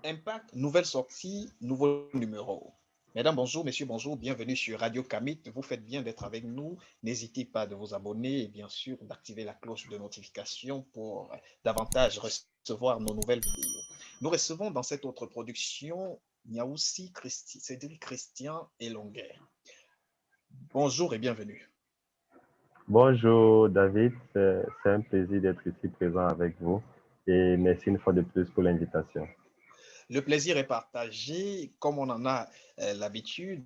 Impact, nouvelle sortie, nouveau numéro. Mesdames, bonjour, messieurs, bonjour, bienvenue sur Radio Kamit. Vous faites bien d'être avec nous. N'hésitez pas de vous abonner et bien sûr d'activer la cloche de notification pour davantage recevoir nos nouvelles vidéos. Nous recevons dans cette autre production Niaoussi Cédric Christian et Longuet. Bonjour et bienvenue. Bonjour David, c'est un plaisir d'être ici présent avec vous et merci une fois de plus pour l'invitation. Le plaisir est partagé, comme on en a l'habitude.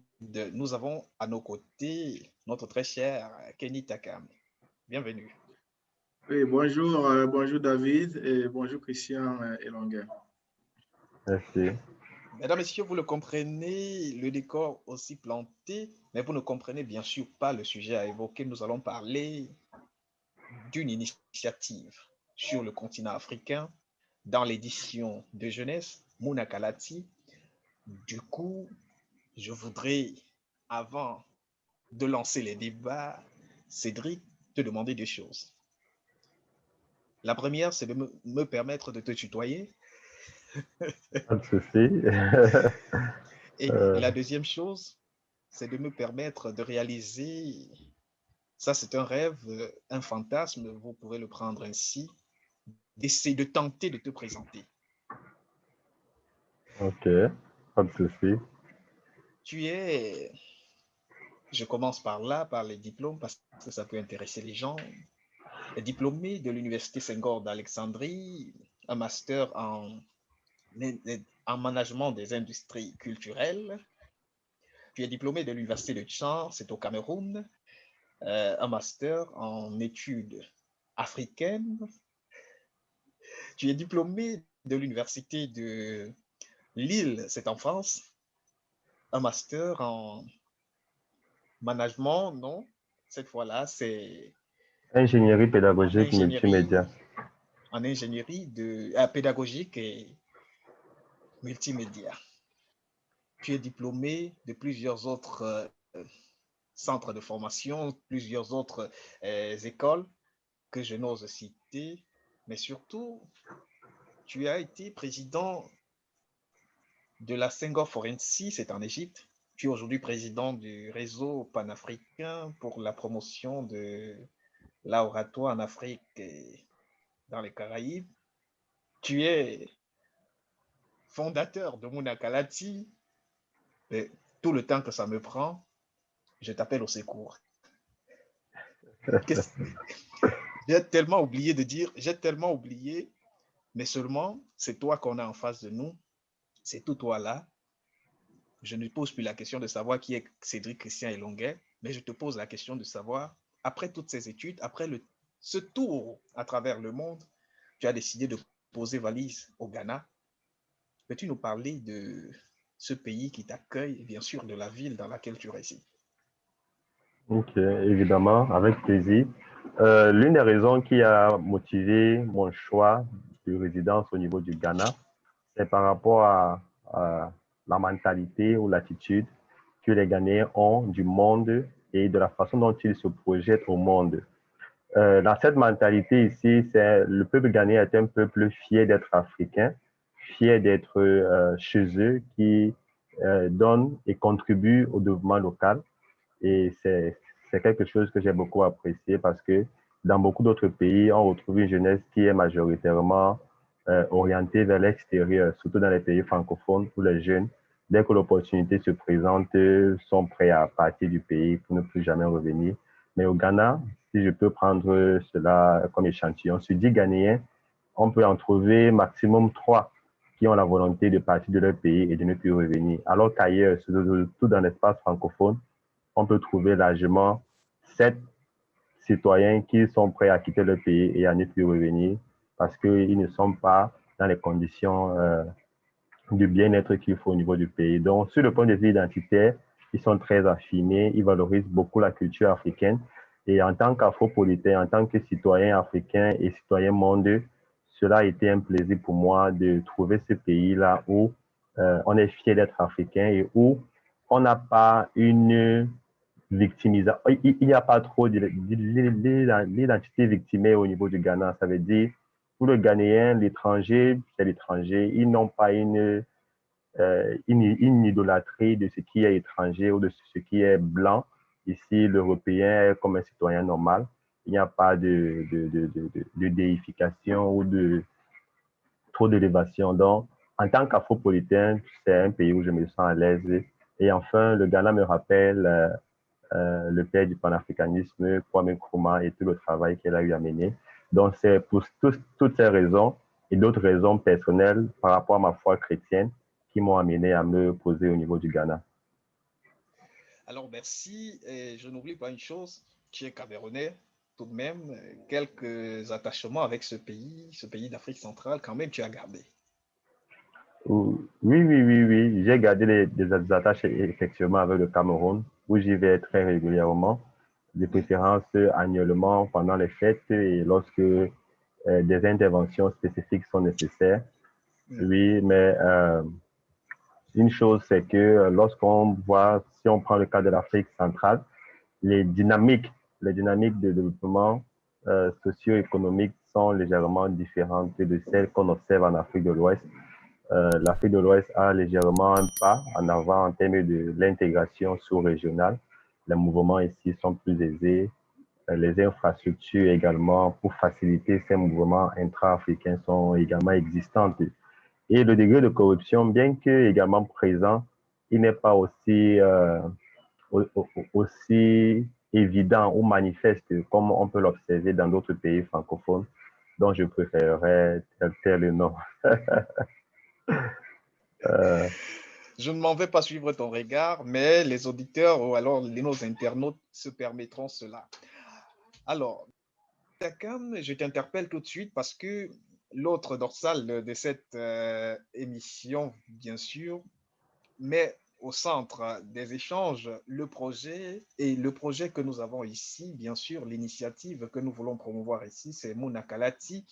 Nous avons à nos côtés notre très cher Kenny Takam. Bienvenue. Oui, bonjour, bonjour David et bonjour Christian et Longuet. Merci. Mesdames, Messieurs, vous le comprenez, le décor aussi planté, mais vous ne comprenez bien sûr pas le sujet à évoquer. Nous allons parler d'une initiative sur le continent africain dans l'édition de jeunesse, Muna Kalati. Du coup, je voudrais, avant de lancer les débats, Cédric, te demander deux choses. La première, c'est de me permettre de te tutoyer. Pas de souci. Et la deuxième chose, c'est de me permettre de réaliser, ça c'est un rêve, un fantasme, vous pouvez le prendre ainsi, d'essayer de tenter de te présenter. Ok, pas de souci. Tu es, je commence par là, par les diplômes, parce que ça peut intéresser les gens, diplômé de l'Université Senghor d'Alexandrie, un master en management des industries culturelles. Tu es diplômé de l'Université de Tchang, c'est au Cameroun, un master en études africaines. Tu es diplômé de l'Université de Lille, c'est en France, un master en management, non, cette fois-là, c'est Ingénierie pédagogique multimédia. En ingénierie pédagogique et multimédia. Tu es diplômé de plusieurs autres centres de formation, plusieurs autres écoles que je n'ose citer, mais surtout, tu as été président de la Senghor Forensi, c'est en Égypte. Tu es aujourd'hui président du réseau panafricain pour la promotion de l'oratoire en Afrique et dans les Caraïbes. Tu es fondateur de Muna Kalati. Et tout le temps que ça me prend, je t'appelle au secours. J'ai tellement oublié de dire, j'ai tellement oublié, mais seulement c'est toi qu'on a en face de nous, c'est tout toi là. Je ne pose plus la question de savoir qui est Cédric Christian et Longuet, mais je te pose la question de savoir, après toutes ces études, après ce tour à travers le monde, tu as décidé de poser valise au Ghana. Peux-tu nous parler de ce pays qui t'accueille et bien sûr de la ville dans laquelle tu résides? Ok, évidemment, avec plaisir. L'une des raisons qui a motivé mon choix de résidence au niveau du Ghana, c'est par rapport à la mentalité ou l'attitude que les Ghanéens ont du monde et de la façon dont ils se projettent au monde. Dans cette mentalité ici, le peuple ghanéen est un peuple fier d'être africain, fier d'être chez eux, qui donne et contribue au développement local. Et c'est quelque chose que j'ai beaucoup apprécié parce que dans beaucoup d'autres pays, on retrouve une jeunesse qui est majoritairement orientée vers l'extérieur, surtout dans les pays francophones où les jeunes, dès que l'opportunité se présente, sont prêts à partir du pays pour ne plus jamais revenir. Mais au Ghana, si je peux prendre cela comme échantillon, sur 10 Ghanéens, on peut en trouver maximum 3 qui ont la volonté de partir de leur pays et de ne plus revenir. Alors qu'ailleurs, surtout dans l'espace francophone, on peut trouver largement 7 citoyens qui sont prêts à quitter leur pays et à ne plus revenir parce qu'ils ne sont pas dans les conditions du bien-être qu'il faut au niveau du pays. Donc, sur le point de vue identitaire, ils sont très affinés, ils valorisent beaucoup la culture africaine. Et en tant qu'afropolitain, en tant que citoyen africain et citoyen monde, cela a été un plaisir pour moi de trouver ce pays-là où on est fier d'être africain et où on n'a pas une victimisation. Il n'y a pas trop d'identité victimée au niveau du Ghana. Ça veut dire, pour le Ghanéen, l'étranger, c'est l'étranger. Ils n'ont pas une idolâtrie de ce qui est étranger ou de ce qui est blanc. Ici, l'Européen est comme un citoyen normal. Il n'y a pas de déification ou de trop d'élévation. Donc, en tant qu'Afropolitain, c'est un pays où je me sens à l'aise. Et enfin, le Ghana me rappelle le père du panafricanisme, Kwame Nkrumah, et tout le travail qu'elle a eu à mener. Donc, c'est pour toutes ces raisons et d'autres raisons personnelles par rapport à ma foi chrétienne qui m'ont amené à me poser au niveau du Ghana. Alors, merci. Et je n'oublie pas une chose, tu es Camerounais, tout de même, quelques attachements avec ce pays d'Afrique centrale, quand même, tu as gardé. Oui. J'ai gardé des attaches effectivement avec le Cameroun, où j'y vais très régulièrement, de préférence annuellement pendant les fêtes et lorsque des interventions spécifiques sont nécessaires. Oui, mais une chose, c'est que lorsqu'on voit, si on prend le cas de l'Afrique centrale, les dynamiques de développement socio-économique sont légèrement différentes de celles qu'on observe en Afrique de l'Ouest. L'Afrique de l'Ouest a légèrement un pas en avant en termes de l'intégration sous-régionale. Les mouvements ici sont plus aisés. Les infrastructures également pour faciliter ces mouvements intra-africains sont également existantes. Et le degré de corruption, bien que également présent, il n'est pas aussi évident ou manifeste comme on peut l'observer dans d'autres pays francophones, dont je préférerais taire le nom. Je ne m'en vais pas suivre ton regard, mais les auditeurs ou alors nos internautes se permettront cela. Alors, Takam, je t'interpelle tout de suite parce que l'autre dorsale de cette émission, bien sûr, met au centre des échanges le projet que nous avons ici, bien sûr, l'initiative que nous voulons promouvoir ici, c'est Munakalati.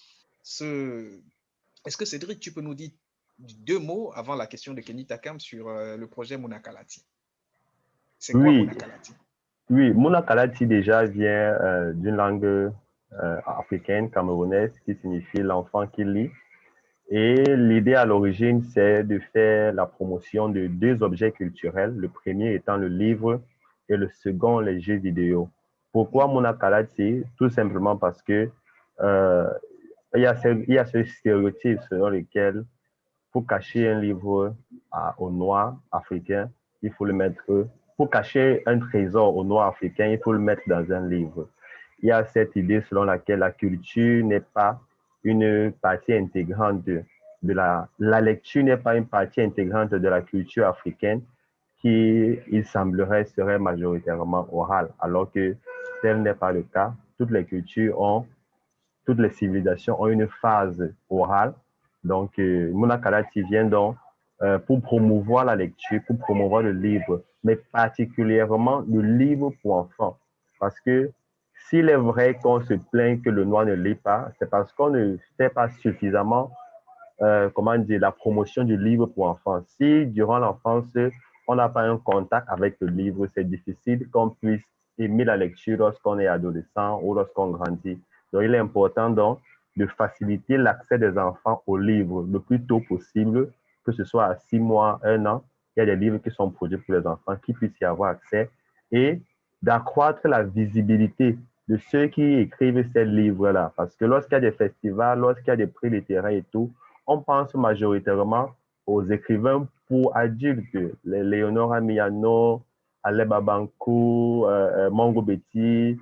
Est-ce que Cédric, tu peux nous dire deux mots avant la question de Kenny Takam sur le projet Munakalati? C'est quoi Oui, Munakalati? oui, Munakalati déjà vient d'une langue africaine, camerounaise, qui signifie l'enfant qui lit. Et l'idée à l'origine, c'est de faire la promotion de deux objets culturels, le premier étant le livre et le second, les jeux vidéo. Pourquoi Munakalati? Tout simplement parce que il y a ce stéréotype selon lequel pour cacher un livre aux Noirs africains, il faut le mettre, pour cacher un trésor aux Noirs africains, il faut le mettre dans un livre. Il y a cette idée selon laquelle la culture n'est pas une partie intégrante la lecture n'est pas une partie intégrante de la culture africaine qui, il semblerait, serait majoritairement orale, alors que tel n'est pas le cas. Toutes les civilisations ont une phase orale. Donc, Munakalati vient donc pour promouvoir la lecture, pour promouvoir le livre, mais particulièrement le livre pour enfants. Parce que s'il est vrai qu'on se plaint que le noir ne lit pas, c'est parce qu'on ne fait pas suffisamment, comment dire, la promotion du livre pour enfants. Si durant l'enfance, on n'a pas un contact avec le livre, c'est difficile qu'on puisse aimer la lecture lorsqu'on est adolescent ou lorsqu'on grandit. Donc, il est important donc de faciliter l'accès des enfants aux livres le plus tôt possible, que ce soit à 6 mois, 1 an. Il y a des livres qui sont produits pour les enfants qui puissent y avoir accès et d'accroître la visibilité de ceux qui écrivent ces livres-là. Parce que lorsqu'il y a des festivals, lorsqu'il y a des prix littéraires et tout, on pense majoritairement aux écrivains pour adultes, les Leonora Miano, Ale Babankou, Mongo Betty,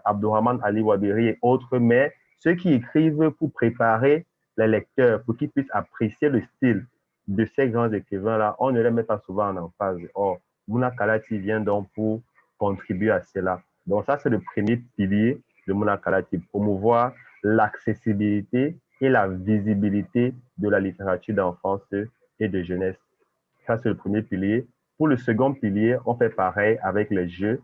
Abdourahman Ali Wabiri et autres, mais ceux qui écrivent pour préparer les lecteurs, pour qu'ils puissent apprécier le style de ces grands écrivains-là, on ne les met pas souvent en emphase. Or, Munakalati vient donc pour contribuer à cela. Donc ça, c'est le premier pilier de Munakalati, promouvoir l'accessibilité et la visibilité de la littérature d'enfance et de jeunesse. Ça, c'est le premier pilier. Pour le second pilier, on fait pareil avec les jeux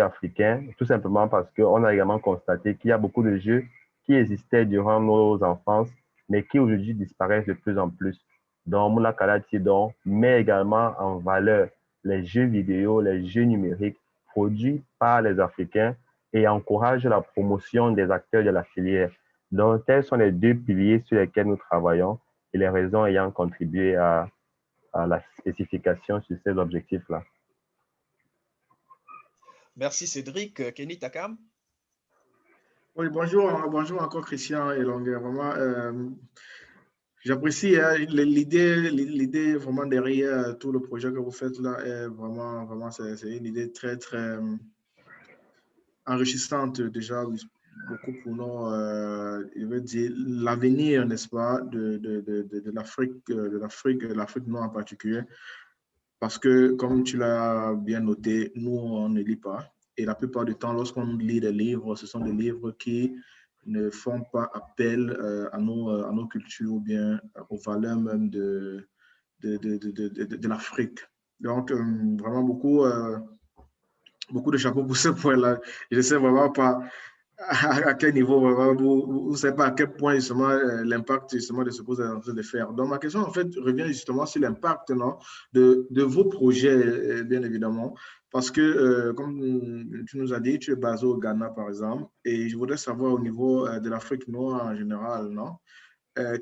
africains, tout simplement parce qu'on a également constaté qu'il y a beaucoup de jeux qui existaient durant nos enfances, mais qui aujourd'hui disparaissent de plus en plus. dont Moula Kalati dont met également en valeur les jeux vidéo, les jeux numériques produits par les Africains et encourage la promotion des acteurs de la filière. Donc, tels sont les deux piliers sur lesquels nous travaillons et les raisons ayant contribué à la spécification sur ces objectifs-là. Merci Cédric. Kenny Takam? Oui, bonjour, bonjour encore Christian et Longuet. Vraiment, j'apprécie l'idée vraiment derrière tout le projet que vous faites là. Est vraiment, c'est une idée très, très enrichissante déjà, beaucoup pour nous. Je veux dire, l'avenir, n'est-ce pas, de l'Afrique noire en particulier. Parce que, comme tu l'as bien noté, nous, on ne lit pas. Et la plupart du temps, lorsqu'on lit des livres, ce sont des livres qui ne font pas appel à nos cultures ou bien aux valeurs même de l'Afrique. Donc, vraiment beaucoup de chapeau pour ce point-là. Je ne sais vraiment pas à quel niveau, vous ne savez pas à quel point justement l'impact justement de ce que vous êtes en train de faire. Donc, ma question en fait revient justement sur l'impact de vos projets, bien évidemment, parce que comme tu nous as dit, tu es basé au Ghana, par exemple, et je voudrais savoir au niveau de l'Afrique noire en général, non?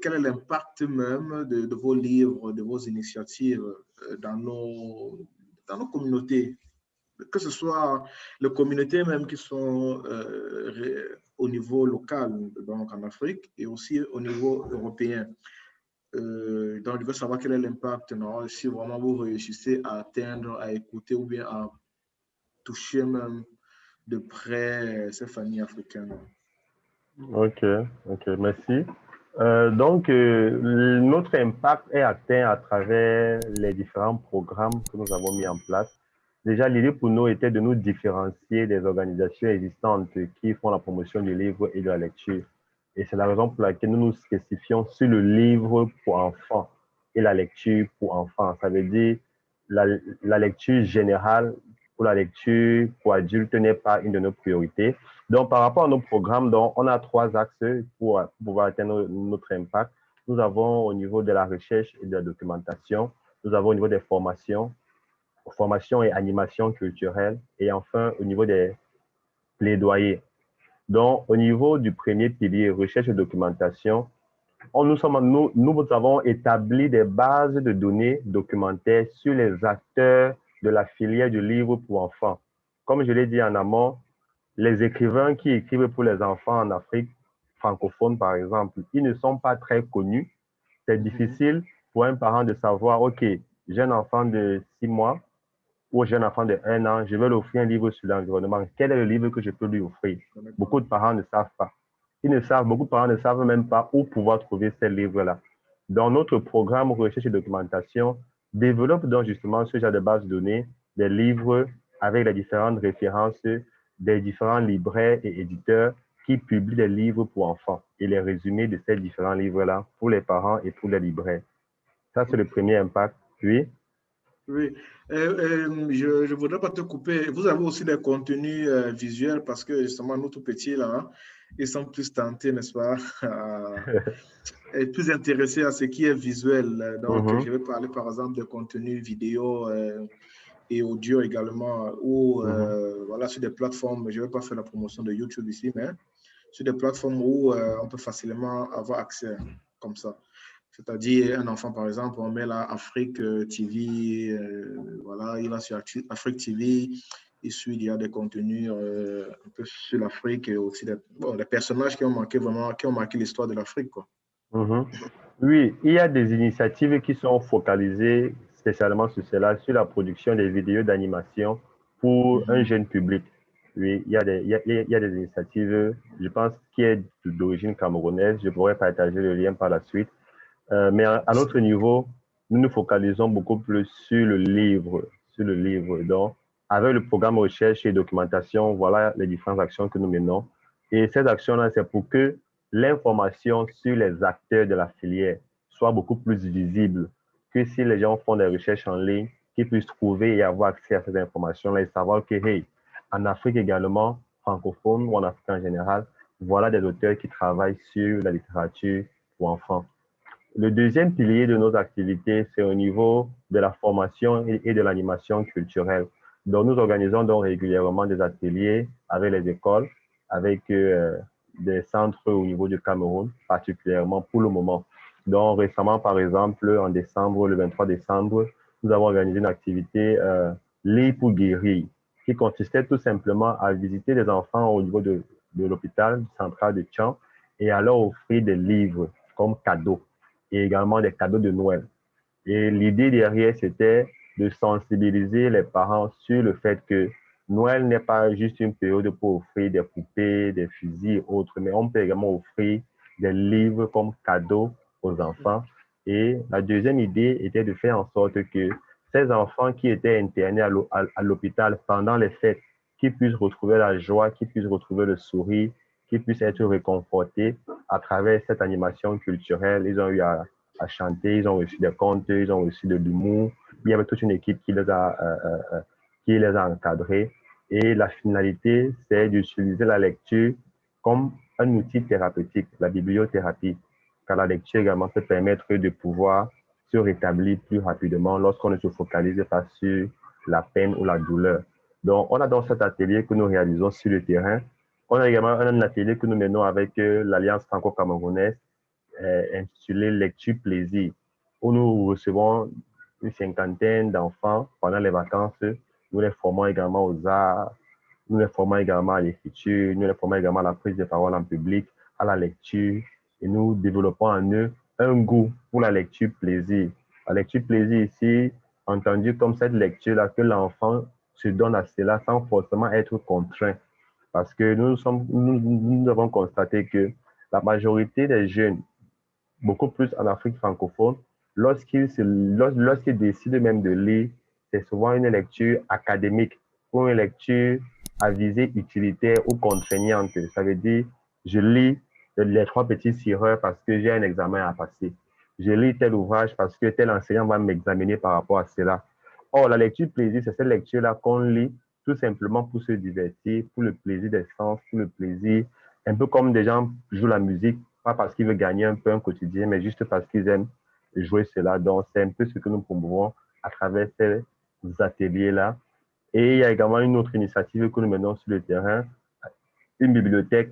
Quel est l'impact même de vos livres, de vos initiatives dans nos communautés? Que ce soit les communautés même qui sont au niveau local, donc en Afrique, et aussi au niveau européen. Donc, je veux savoir quel est l'impact, si vraiment vous réussissez à atteindre, à écouter ou bien à toucher même de près ces familles africaines. Ok, merci. Donc, notre impact est atteint à travers les différents programmes que nous avons mis en place. Déjà, l'idée pour nous était de nous différencier des organisations existantes qui font la promotion du livre et de la lecture. Et c'est la raison pour laquelle nous nous spécifions sur le livre pour enfants et la lecture pour enfants. Ça veut dire la lecture générale ou la lecture pour adultes n'est pas une de nos priorités. Donc, par rapport à nos programmes, donc, on a 3 axes pour pouvoir atteindre notre impact. Nous avons au niveau de la recherche et de la documentation, nous avons au niveau des formations et animation culturelle, et enfin au niveau des plaidoyers. Donc, au niveau du premier pilier, recherche et documentation, nous avons établi des bases de données documentaires sur les acteurs de la filière du livre pour enfants. Comme je l'ai dit en amont, les écrivains qui écrivent pour les enfants en Afrique francophone, par exemple, ils ne sont pas très connus. C'est difficile pour un parent de savoir, OK, j'ai un enfant de 6 mois ou j'ai un enfant de 1 an, je vais lui offrir un livre sur l'environnement. Quel est le livre que je peux lui offrir? Beaucoup de parents ne savent pas. Beaucoup de parents ne savent même pas où pouvoir trouver ces livres-là. Dans notre programme recherche et documentation, développe donc justement ce genre de base de données, des livres avec les différentes références des différents libraires et éditeurs qui publient des livres pour enfants et les résumés de ces différents livres-là pour les parents et pour les libraires. Ça, c'est le premier impact. Oui. Oui, je ne voudrais pas te couper. Vous avez aussi des contenus visuels parce que justement, nous tout petits, là, ils sont plus tentés, n'est-ce pas, et plus intéressés à ce qui est visuel. Donc, je vais parler par exemple de contenus vidéo et audio également, ou voilà, sur des plateformes, je ne vais pas faire la promotion de YouTube ici, mais sur des plateformes où on peut facilement avoir accès comme ça. C'est-à-dire, un enfant, par exemple, on met là Afrique TV, voilà, il va sur Afrique TV, il suit, il y a des contenus un peu sur l'Afrique et aussi des personnages qui ont marqué vraiment, qui ont marqué l'histoire de l'Afrique, quoi. Oui, il y a des initiatives qui sont focalisées spécialement sur cela, sur la production des vidéos d'animation pour un jeune public. Oui, il y a des initiatives, je pense, qui est d'origine camerounaise. Je pourrais partager le lien par la suite. Mais à notre niveau, nous nous focalisons beaucoup plus sur le livre, Donc, avec le programme recherche et documentation, voilà les différentes actions que nous menons. Et ces actions-là, c'est pour que l'information sur les acteurs de la filière soit beaucoup plus visible, que si les gens font des recherches en ligne, qu'ils puissent trouver et avoir accès à ces informations-là et savoir que, hey, en Afrique également, francophone ou en Afrique en général, voilà des auteurs qui travaillent sur la littérature pour enfants. le deuxième pilier de nos activités, c'est au niveau de la formation et de l'animation culturelle. Donc, nous organisons donc régulièrement des ateliers avec les écoles, avec des centres au niveau du Cameroun, particulièrement pour le moment. Donc, récemment, par exemple, en décembre, le 23 décembre, nous avons organisé une activité Lire pour guérir, qui consistait tout simplement à visiter les enfants au niveau de l'hôpital central de Tchang et à leur offrir des livres comme cadeaux et également des cadeaux de Noël. Et l'idée derrière, c'était de sensibiliser les parents sur le fait que Noël n'est pas juste une période pour offrir des poupées, des fusils et autres, mais on peut également offrir des livres comme cadeaux aux enfants. Et la deuxième idée était de faire en sorte que ces enfants qui étaient internés à l'hôpital pendant les fêtes, qu'ils puissent retrouver la joie, qu'ils puissent retrouver le sourire, qu'ils puissent être réconfortés à travers cette animation culturelle. Ils ont eu à chanter, ils ont reçu des contes, ils ont reçu de l'humour. Il y avait toute une équipe qui les a encadrés. Et la finalité, c'est d'utiliser la lecture comme un outil thérapeutique, la bibliothérapie, car la lecture également peut permettre de pouvoir se rétablir plus rapidement lorsqu'on ne se focalise pas sur la peine ou la douleur. Donc, on a dans cet atelier que nous réalisons sur le terrain. On a également un atelier que nous menons avec l'Alliance franco-camerounaise intitulé Lecture Plaisir, où nous recevons une cinquantaine d'enfants pendant les vacances. Nous les formons également aux arts, nous les formons également à l'écriture, nous les formons également à la prise de parole en public, à la lecture, et nous développons en eux un goût pour la lecture plaisir. La lecture plaisir ici, entendu comme cette lecture-là que l'enfant se donne à cela sans forcément être contraint. Parce que nous avons constaté que la majorité des jeunes, beaucoup plus en Afrique francophone, lorsqu'ils décident même de lire, c'est souvent une lecture académique ou une lecture à visée utilitaire ou contraignante. Ça veut dire, je lis les trois petits sireurs parce que j'ai un examen à passer. Je lis tel ouvrage parce que tel enseignant va m'examiner par rapport à cela. Or, la lecture plaisir, c'est cette lecture-là qu'on lit tout simplement pour se divertir, pour le plaisir des sens, pour le plaisir, un peu comme des gens jouent la musique, pas parce qu'ils veulent gagner un peu un quotidien, mais juste parce qu'ils aiment jouer cela. Donc, c'est un peu ce que nous promouvons à travers ces ateliers-là. Et il y a également une autre initiative que nous menons sur le terrain, une bibliothèque,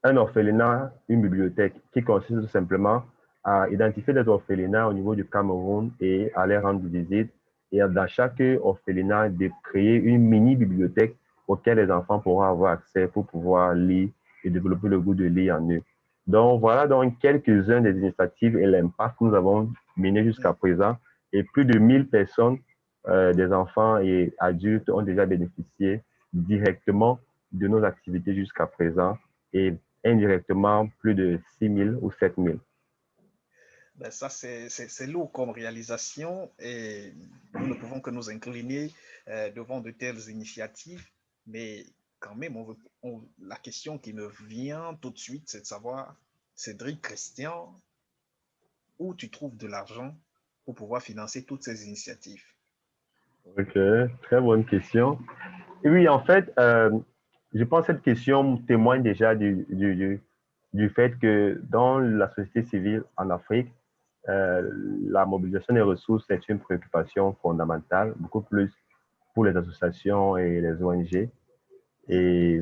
un orphelinat, une bibliothèque, qui consiste tout simplement à identifier des orphelinats au niveau du Cameroun et à les rendre visite. Et dans chaque orphelinat, de créer une mini-bibliothèque auquel les enfants pourront avoir accès pour pouvoir lire et développer le goût de lire en eux. Donc, voilà donc quelques-uns des initiatives et l'impact que nous avons mené jusqu'à présent. Et plus de 1000 personnes, des enfants et adultes, ont déjà bénéficié directement de nos activités jusqu'à présent et indirectement plus de 6000 ou 7000. Ben ça, c'est lourd comme réalisation et nous ne pouvons que nous incliner devant de telles initiatives. Mais quand même, la question qui me vient tout de suite, c'est de savoir, Cédric Christian, où tu trouves de l'argent pour pouvoir financer toutes ces initiatives? Ok, très bonne question. Et oui, en fait, je pense que cette question témoigne déjà du fait que dans la société civile en Afrique, la mobilisation des ressources est une préoccupation fondamentale, beaucoup plus pour les associations et les ONG. Et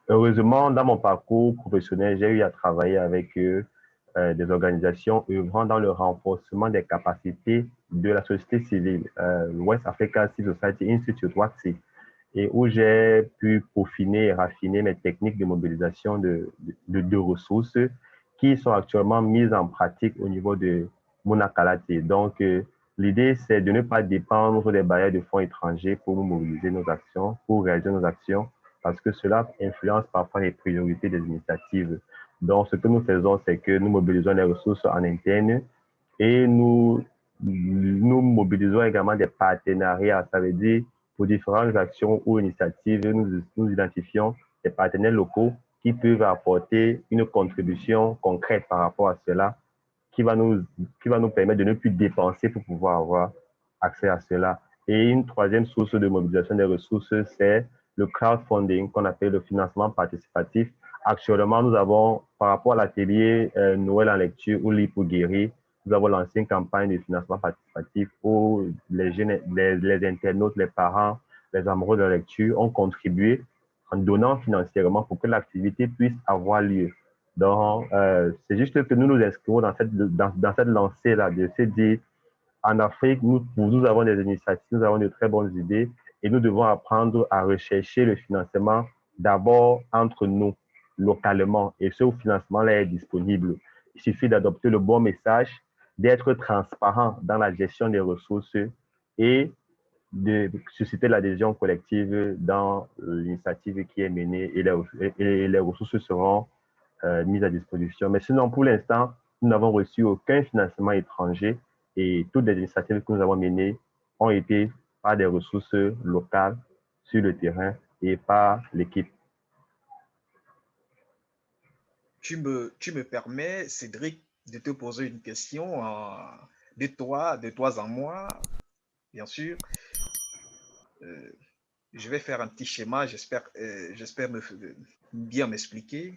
heureusement, dans mon parcours professionnel, j'ai eu à travailler avec des organisations œuvrant dans le renforcement des capacités de la société civile, West Africa Civil Society Institute, WACSI, et où j'ai pu peaufiner et raffiner mes techniques de mobilisation de ressources qui sont actuellement mises en pratique au niveau de Munakalate. Donc, l'idée, c'est de ne pas dépendre des barrières de fonds étrangers pour mobiliser nos actions, pour réaliser nos actions, parce que cela influence parfois les priorités des initiatives. Donc, ce que nous faisons, c'est que nous mobilisons les ressources en interne et nous mobilisons également des partenariats. Ça veut dire, pour différentes actions ou initiatives, nous identifions des partenaires locaux qui peuvent apporter une contribution concrète par rapport à cela, qui va nous permettre de ne plus dépenser pour pouvoir avoir accès à cela. Et une troisième source de mobilisation des ressources, c'est le crowdfunding, qu'on appelle le financement participatif, actuellement, nous avons, par rapport à l'atelier Noël en lecture ou Lire pour guérir, nous avons lancé une campagne de financement participatif où les internautes, les parents, les amoureux de la lecture ont contribué en donnant financièrement pour que l'activité puisse avoir lieu. Donc, c'est juste que nous nous inscrivons dans cette lancée-là de se dire, en Afrique, nous avons des initiatives, nous avons de très bonnes idées et nous devons apprendre à rechercher le financement d'abord entre nous, localement. Et ce financement-là est disponible. Il suffit d'adopter le bon message, d'être transparent dans la gestion des ressources et de susciter l'adhésion collective dans l'initiative qui est menée et les ressources seront mises à disposition. Mais sinon, pour l'instant, nous n'avons reçu aucun financement étranger et toutes les initiatives que nous avons menées ont été par des ressources locales sur le terrain et par l'équipe. Tu me permets, Cédric, de te poser une question de toi en moi, bien sûr. Je vais faire un petit schéma, j'espère bien m'expliquer.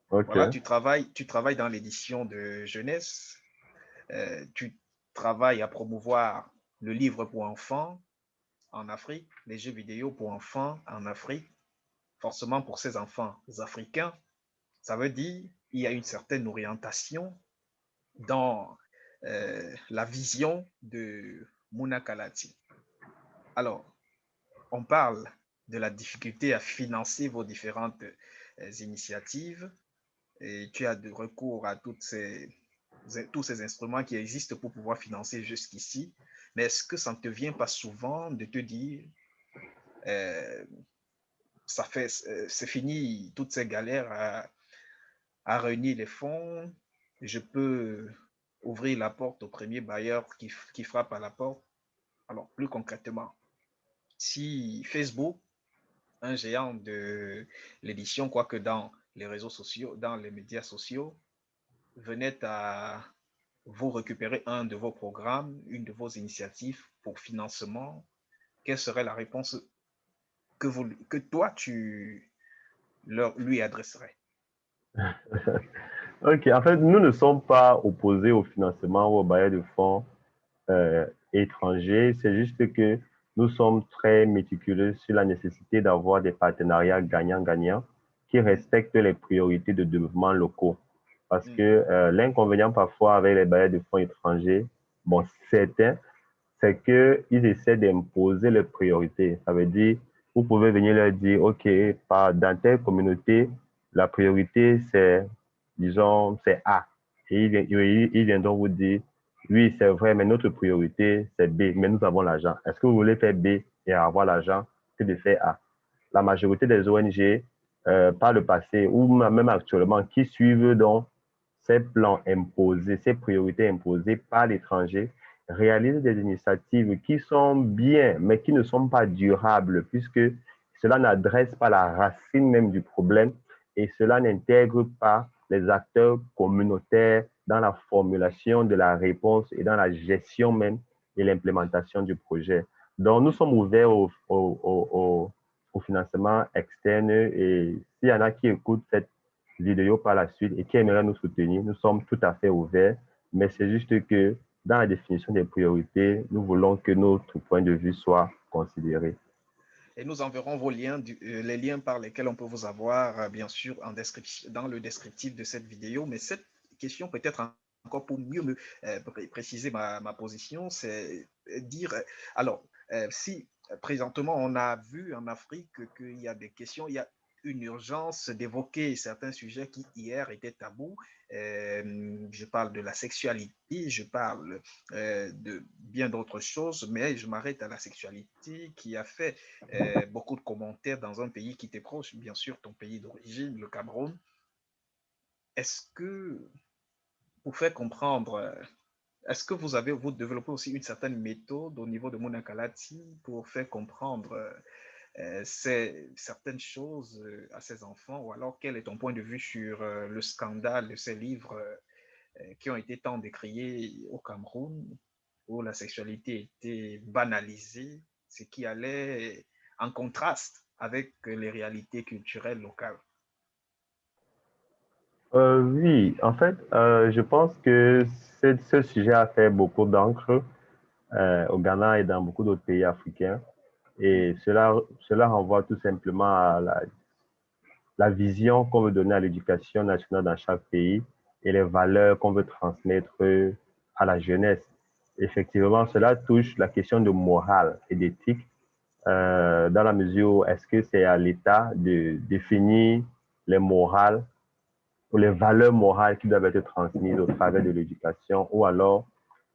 Okay. Voilà, tu travailles dans l'édition de jeunesse, tu travailles à promouvoir le livre pour enfants en Afrique, les jeux vidéo pour enfants en Afrique, forcément pour ces enfants africains. Ça veut dire qu'il y a une certaine orientation dans la vision de Muna Kalati. Alors, on parle de la difficulté à financer vos différentes initiatives et tu as de recours à tous ces instruments qui existent pour pouvoir financer jusqu'ici. Mais est-ce que ça ne te vient pas souvent de te dire c'est fini toutes ces galères à réunir les fonds, je peux ouvrir la porte au premier bailleur qui frappe à la porte. Alors, plus concrètement, si Facebook, un géant de l'édition, quoique dans les réseaux sociaux, dans les médias sociaux, venait à vous récupérer un de vos programmes, une de vos initiatives pour financement, quelle serait la réponse que toi, tu lui adresserais? OK. En fait, nous ne sommes pas opposés au financement ou au bail de fonds étrangers. C'est juste que nous sommes très méticuleux sur la nécessité d'avoir des partenariats gagnant-gagnant qui respectent les priorités de développement locaux. Parce que l'inconvénient parfois avec les bailleurs de fonds étrangers, bon, certains, c'est qu'ils essaient d'imposer les priorités. Ça veut dire, vous pouvez venir leur dire, OK, dans telle communauté, la priorité, c'est, disons, c'est A. Et ils viendront vous dire, oui, c'est vrai, mais notre priorité, c'est B, mais nous avons l'argent. Est-ce que vous voulez faire B et avoir l'argent que de faire A? La majorité des ONG, par le passé ou même actuellement, qui suivent donc ces plans imposés, ces priorités imposées par l'étranger, réalisent des initiatives qui sont bien, mais qui ne sont pas durables, puisque cela n'adresse pas la racine même du problème et cela n'intègre pas les acteurs communautaires dans la formulation de la réponse et dans la gestion même et l'implémentation du projet. Donc, nous sommes ouverts au financement externe et s'il y en a qui écoutent cette vidéo par la suite et qui aimeraient nous soutenir, nous sommes tout à fait ouverts, mais c'est juste que dans la définition des priorités, nous voulons que notre point de vue soit considéré. Et nous enverrons vos liens, les liens par lesquels on peut vous avoir, bien sûr, dans le descriptif de cette vidéo. Mais cette question, peut-être encore pour mieux me préciser ma position, c'est dire, alors, si présentement on a vu en Afrique qu'il y a des questions, il y a une urgence d'évoquer certains sujets qui hier étaient tabous. Je parle de la sexualité, je parle de bien d'autres choses, mais je m'arrête à la sexualité qui a fait beaucoup de commentaires dans un pays qui t'est proche, bien sûr, ton pays d'origine, le Cameroun. Est-ce que, pour faire comprendre, est-ce que vous développez aussi une certaine méthode au niveau de Muna Kalati pour faire comprendre certaines choses à ces enfants, ou alors quel est ton point de vue sur le scandale de ces livres qui ont été tant décriés au Cameroun, où la sexualité était banalisée, ce qui allait en contraste avec les réalités culturelles locales? Oui, en fait, je pense que ce sujet a fait beaucoup d'encre au Ghana et dans beaucoup d'autres pays africains. Et cela renvoie tout simplement à la vision qu'on veut donner à l'éducation nationale dans chaque pays et les valeurs qu'on veut transmettre à la jeunesse. Effectivement, cela touche la question de morale et d'éthique dans la mesure où est-ce que c'est à l'État de définir les morales ou les valeurs morales qui doivent être transmises au travers de l'éducation ou alors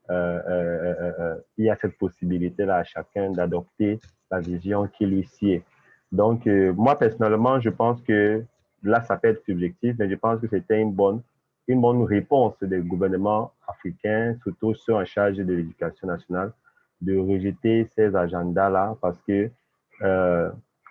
il y a cette possibilité-là à chacun d'adopter la vision qui lui sied. Donc, moi, personnellement, je pense que là, ça peut être subjectif, mais je pense que c'était une bonne réponse des gouvernements africains, surtout ceux en charge de l'éducation nationale, de rejeter ces agendas-là parce que euh,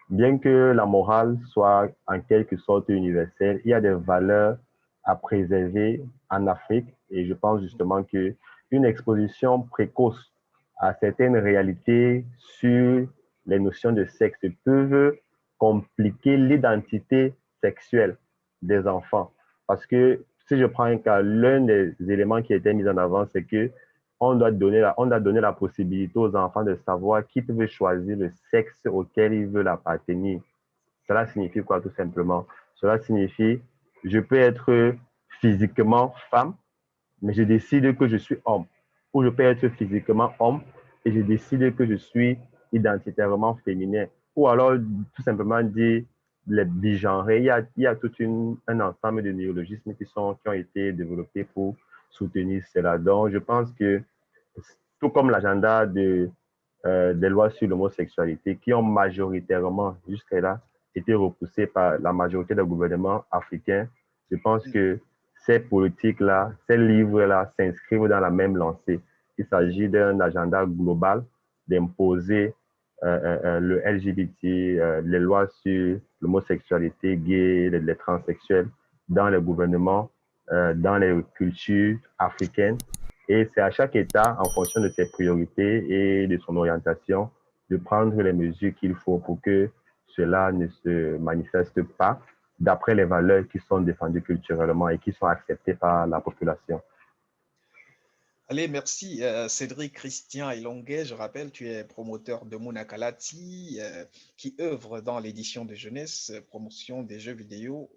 bien que la morale soit en quelque sorte universelle, il y a des valeurs à préserver en Afrique et je pense justement que une exposition précoce à certaines réalités sur les notions de sexe peuvent compliquer l'identité sexuelle des enfants. Parce que si je prends un cas, l'un des éléments qui a été mis en avant, c'est que on doit donner la possibilité aux enfants de savoir qui peut choisir le sexe auquel ils veulent appartenir. Cela signifie quoi tout simplement? Cela signifie, je peux être physiquement femme, mais je décide que je suis homme. Ou je peux être physiquement homme et je décide que je suis identitairement féminin. Ou alors, tout simplement dire les bigenrés. Il y a tout un ensemble de néologismes qui ont été développés pour soutenir cela. Donc, je pense que, tout comme l'agenda des lois sur l'homosexualité, qui ont majoritairement, jusqu'à-là, été repoussées par la majorité des gouvernements africains, je pense que ces politiques-là, ces livres-là s'inscrivent dans la même lancée. Il s'agit d'un agenda global d'imposer le LGBT, les lois sur l'homosexualité gay, les transsexuels dans les gouvernements, dans les cultures africaines. Et c'est à chaque État, en fonction de ses priorités et de son orientation, de prendre les mesures qu'il faut pour que cela ne se manifeste pas d'après les valeurs qui sont défendues culturellement et qui sont acceptées par la population. Allez, merci Cédric Christian Elonguet. Je rappelle, tu es promoteur de Munakalati qui œuvre dans l'édition de jeunesse, promotion des jeux vidéo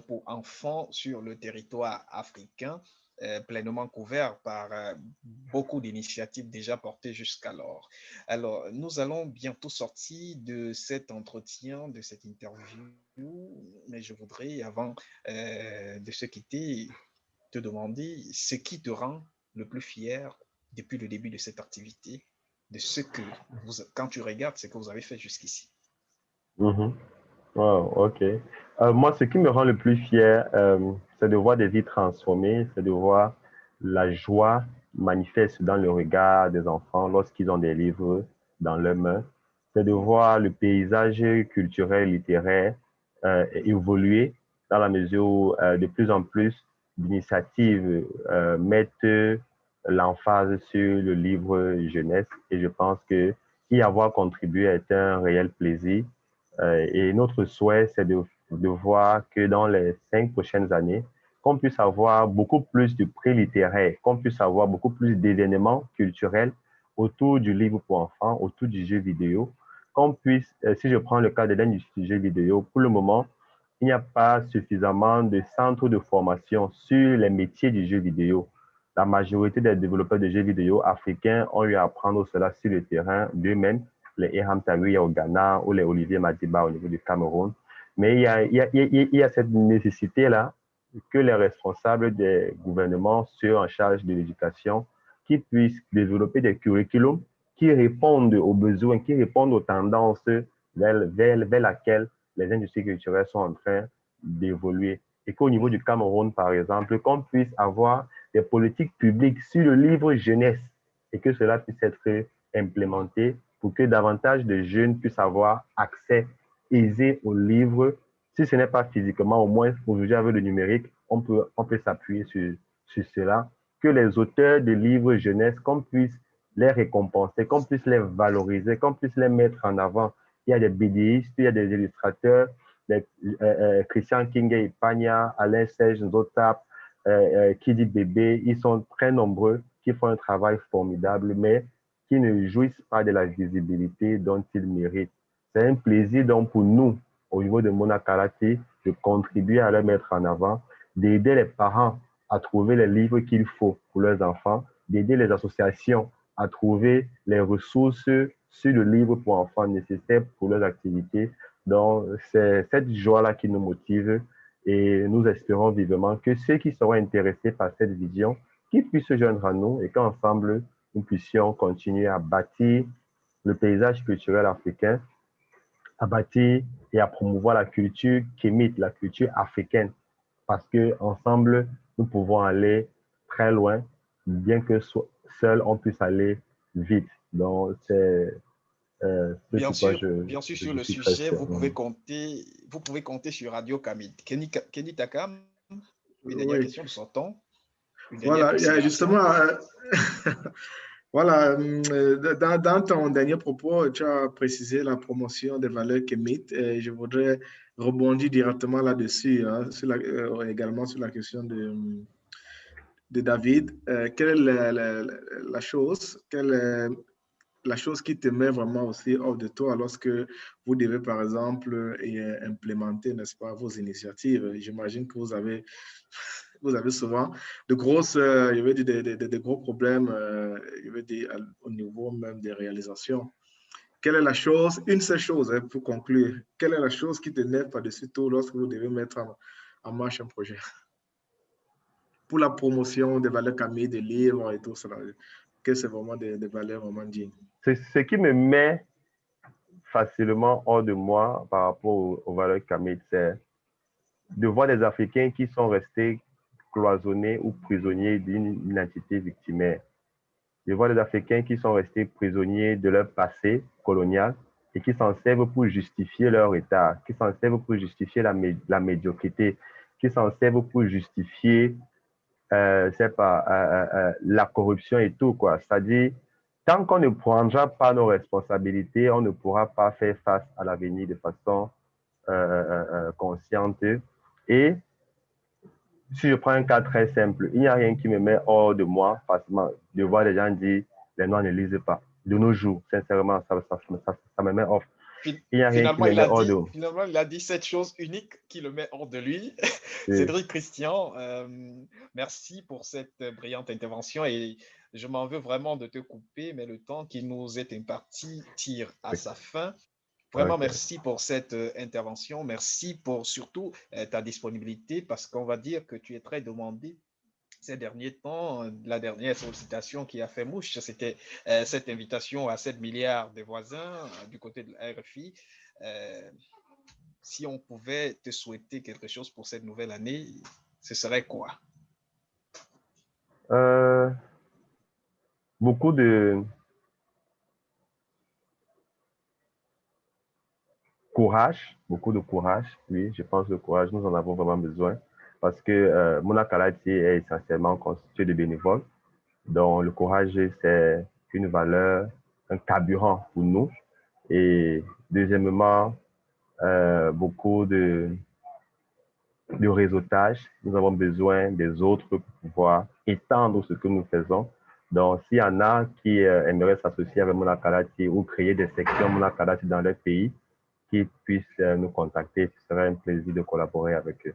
pour enfants sur le territoire africain, pleinement couvert par beaucoup d'initiatives déjà portées jusqu'alors. Alors, nous allons bientôt sortir de cet entretien, de cette interview, mais je voudrais, avant de se quitter, te demander ce qui te rend le plus fier depuis le début de cette activité, de ce que quand tu regardes ce que vous avez fait jusqu'ici. Mm -hmm. Wow, OK. Moi, ce qui me rend le plus fier, c'est de voir des vies transformées, c'est de voir la joie manifeste dans le regard des enfants lorsqu'ils ont des livres dans leurs mains. C'est de voir le paysage culturel, littéraire évoluer dans la mesure où de plus en plus d'initiatives mettent l'emphase sur le livre jeunesse et je pense que y avoir contribué est un réel plaisir. Et notre souhait, c'est de voir que dans les 5 prochaines années, qu'on puisse avoir beaucoup plus de prix littéraires, qu'on puisse avoir beaucoup plus d'événements culturels autour du livre pour enfants, autour du jeu vidéo, qu'on puisse, si je prends le cas de l'industrie du jeu vidéo, pour le moment, il n'y a pas suffisamment de centres de formation sur les métiers du jeu vidéo. La majorité des développeurs de jeux vidéo africains ont eu à apprendre cela sur le terrain d'eux-mêmes, les Eham Tawiya au Ghana ou les Olivier Madiba au niveau du Cameroun. Mais il y a cette nécessité-là que les responsables des gouvernements, ceux en charge de l'éducation, qui puissent développer des curriculums qui répondent aux besoins, qui répondent aux tendances vers laquelle les industries culturelles sont en train d'évoluer. Et qu'au niveau du Cameroun, par exemple, qu'on puisse avoir des politiques publiques sur le livre jeunesse et que cela puisse être implémenté pour que davantage de jeunes puissent avoir accès aisé aux livres. Si ce n'est pas physiquement, au moins aujourd'hui avec le numérique, on peut s'appuyer sur cela. Que les auteurs de livres jeunesse, qu'on puisse les récompenser, qu'on puisse les valoriser, qu'on puisse les mettre en avant. Il y a des BDistes, il y a des illustrateurs Christian King Pagna, Alain Serge Nzotap, Kidi Bébé, ils sont très nombreux, qui font un travail formidable, mais qui ne jouissent pas de la visibilité dont ils méritent. C'est un plaisir donc pour nous, au niveau de Mona Karaté, de contribuer à les mettre en avant, d'aider les parents à trouver les livres qu'il faut pour leurs enfants, d'aider les associations à trouver les ressources sur le livre pour enfants nécessaires pour leurs activités. Donc, c'est cette joie-là qui nous motive et nous espérons vivement que ceux qui seront intéressés par cette vision, qu'ils puissent se joindre à nous et qu'ensemble, nous puissions continuer à bâtir le paysage culturel africain, à bâtir et à promouvoir la culture kémite, la culture africaine, parce qu'ensemble, nous pouvons aller très loin, bien que seul, on puisse aller vite. Donc, c'est Bien sûr, bien sûr, sur je le suis très sujet, fier. vous pouvez compter sur Radio Kamit. Kenny Takam, une dernière Oui, question de son temps, une dernière voilà, considération. justement, voilà, dans ton dernier propos, tu as précisé la promotion des valeurs kémites et je voudrais rebondir directement là-dessus, hein, également sur la question de David. Quelle est la chose, quelle est la chose qui te met vraiment aussi hors de toi lorsque vous devez, par exemple, implémenter, n'est-ce pas, vos initiatives? J'imagine que vous avez souvent de grosses, je veux dire, de gros problèmes, je veux dire, au niveau même des réalisations. Quelle est la chose, une seule chose, hein, pour conclure, quelle est la chose qui te naît par-dessus tout lorsque vous devez mettre en marche un projet? Pour la promotion des valeurs camies, des livres et tout cela, que c'est vraiment des valeurs vraiment dignes. Ce qui me met facilement hors de moi par rapport aux valeurs kamites, c'est de voir des Africains qui sont restés cloisonnés ou prisonniers d'une identité victimaire. De voir des Africains qui sont restés prisonniers de leur passé colonial et qui s'en servent pour justifier leur état, qui s'en servent pour justifier la médiocrité, qui s'en servent pour justifier la corruption et tout, quoi. C'est-à-dire, tant qu'on ne prendra pas nos responsabilités, on ne pourra pas faire face à l'avenir de façon consciente. Et si je prends un cas très simple, il n'y a rien qui me met hors de moi facilement de voir les gens dire les Noirs ne lisent pas. De nos jours, sincèrement, ça me met hors. Il n'y a rien qui me met hors de moi. Finalement, il a dit cette chose unique qui le met hors de lui. Oui. Cédric Christian, merci pour cette brillante intervention et je m'en veux vraiment de te couper, mais le temps qui nous est imparti tire à sa fin. Vraiment, Okay. Merci pour cette intervention. Merci pour surtout ta disponibilité parce qu'on va dire que tu es très demandé ces derniers temps. La dernière sollicitation qui a fait mouche, c'était cette invitation à 7 milliards de voisins du côté de la RFI. Si on pouvait te souhaiter quelque chose pour cette nouvelle année, ce serait quoi? Beaucoup de courage, oui, je pense que le courage, nous en avons vraiment besoin parce que Mona Karaté est essentiellement constitué de bénévoles. Donc, le courage, c'est une valeur, un carburant pour nous. Et deuxièmement, beaucoup de réseautage. Nous avons besoin des autres pour pouvoir étendre ce que nous faisons. Donc, s'il y en a qui aimeraient s'associer avec Mona Karaté ou créer des sections Mona Karaté dans leur pays, qu'ils puissent nous contacter. Ce serait un plaisir de collaborer avec eux.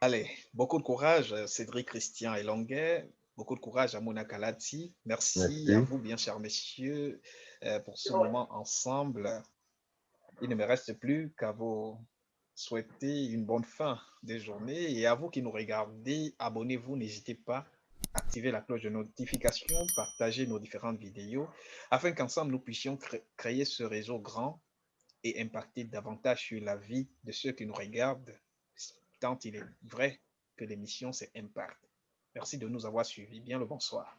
Allez, beaucoup de courage, Cédric Christian et Longuet. Beaucoup de courage à Mona Karaté. Merci à vous, bien chers messieurs, pour ce moment ensemble. Il ne me reste plus qu'à vous souhaiter une bonne fin de journée et à vous qui nous regardez, abonnez-vous, n'hésitez pas. Activez la cloche de notification, partagez nos différentes vidéos afin qu'ensemble nous puissions créer ce réseau grand et impacter davantage sur la vie de ceux qui nous regardent, tant il est vrai que l'émission c'est Impact. Merci de nous avoir suivis. Bien le bonsoir.